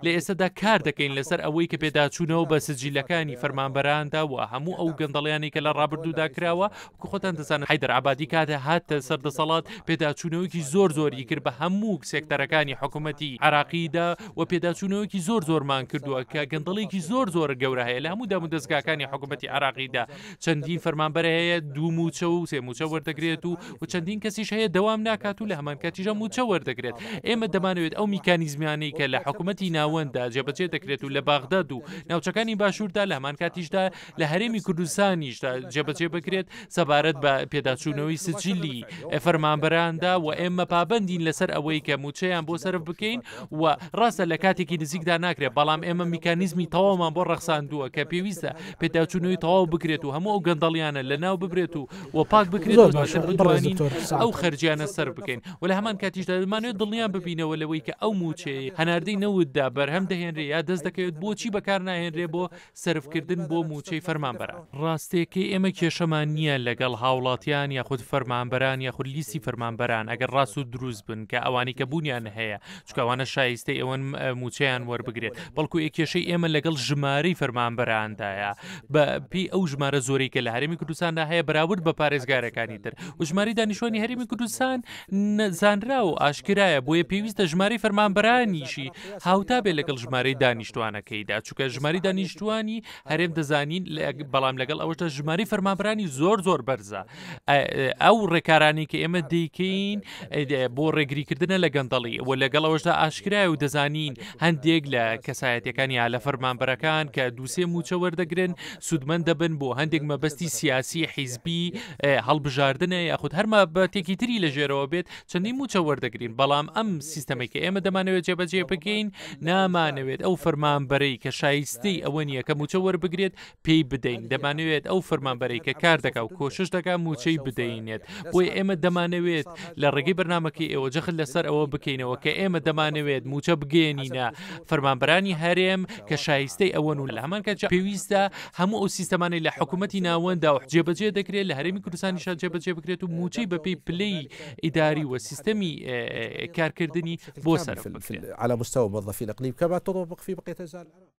لە ئێستادا کار دەکەین لەسەر ئەوەی کە پێداچوونەوە بە سجیلەکانی فەرمانبەراندا و هەموو ئەو گەندەڵیانی کە لە ڕابردوودا کراوە وەکو خۆتان دەزانن حیدەر عەبادی کاتە هاتە سەردەسەڵات پێداچوونەوەیکی زۆری کرد بە هەموو سێکتەرەکانی حکوومەتی عراقیدا و پێداچوونەوەیکی زۆرمان کردووە کە گەندەڵێکی زۆر گەورە هەیە لە هەموو دام و دەستگاکانی حکوومەتی عراقیدا چەندین فەرمانبەر هەیە دوو موچە و سێ موچە وەردەگرێت و چەندین کەسیش هەیە دەوام ناکات و لە هەمان کاتیژە موچە وەردەگرێت. ئێمە دەمانەوێت ئەو میکانیزمانەی کە لە حکوومەتی ناوەندا جێبەجێ دەکرێت و لە باغداد و ناوچەکانی باشووردا لە هەمان کاتیشدا لە هەرێمی کوردستانیشدا جێبەجێ بکرێت سەبارەت بە پێداچوونەوەی سجلی فەرمانبەراندا و ئێمە پابەندین لەسەر ئەوەی کە موچەیان بۆ سەرف بکەین و ڕاستە لە کاتێکی نزیکدا ناکرێت بەڵام ئێمە میکانیزمی تەواومان بۆ ڕەخساندووە کە پێویستە پێداچوونەوەی تەواو بکرێت و هەموو ئەو گەندەڵیانە لە ناو ببرێت و پاک بکرێت بتوانین ئەو خەرجیانە سەر بکەین و لە هەمان کاتیشدا دەمانوێت دڵنیان ببینەوە لەوەی کە ئەو موچەیە هەناردەی نەوتدا بەرهەم دەهێنرێ یا دەست دەکەوێت بۆچی بەکار ناهێنرێ بۆ سەرفکردن بۆ موچەی فەرمانبەران. ڕاستێکی ئێمە کێشەمان نییە لەگەڵ هاوڵاتیان یاخود فەرمانبەران یاخود لیستی فەرمانبەران ئەگەر ڕاست و دروست بن کە ئەوانی کە بوونیان هەیە چکەوانە شایستەی ئەوەن موچەیان وەربگرێت بەڵکو کێشەی ئێمە لەگەڵ ژمارەی فەرمانبەراندایە بە پێی ئەو ژمارە زۆرەی کە لە هەرێمی کوردستاندا هەیە بەراورد بە پارێزگارەکانی تر و ژماری دانیشتوانی هەرێمی کوردستان زانرا و ئاشکرایە بۆیە پێویستە ژمارەی فەرمانبەرانیشی هاوتا بێت لەگەڵ ژمارەی دانیشتوانەکەیدا چونکە ژماری دانیشتوانی هەرێم دەزانین بەڵام لەگەڵ ئەوەشدا ژماری فەرمانبەرانی زۆر بەرزە. ئەو ڕێکارانی کە ئێمە دەیکەین بۆ ڕێگریکردنە لە گەندەڵی و لەگەڵ ئەوەشدا ئاشکرای و دەزانین هەندێک لە کەسایەتەکانی لە فەرمانبەرەکان کە دووسێ موچە وەردەگرن سوودمەند دەبن بۆ هەندێک مەبەستی سیاسی حیزبی هەڵبژاردنە یاخود هەرمە بە تێکیتری لە ژێرەوە بێت چەندین موچە وەردەگرین بەڵام ئەم سیستەمێک کە ئێمە دەمانەوێت جێبەجێ بکەین نامانەوێت ئەو فەرمانبەرەی کە شایستەی ئەوە نییە کە موچە وەربگرێت پێی بدەین دەمانەوێت ئەو فەرمانبەرەی کە کار دەکا و کۆشش دەکا موچەی بدەینێت بۆی ئێمە دەمانەوێت لە ڕێگەی بەرنامەکەی ئێوە جەخت لەسەر ئەوە بکەینەوە کە ئێمە دەمانەوێت موچە بگەێنینە فەرمانبەرانی هەرێم کە شایستەی ئەوەن و لە هەمان کات پێویستە هەموو ئەو سیستەمانەی لە حکوومەتی ناوەندا و جێبەجێ دەکرێت لە هەرێمی کوردستانیشان جێبەجێ بکرێت و موچەی بەپێی پلەی ئیداری و سیستەمی کارکردنی بۆ سەرف على مستوى موظفي الإقليم كما تطبق في بقية أجزاء العراق.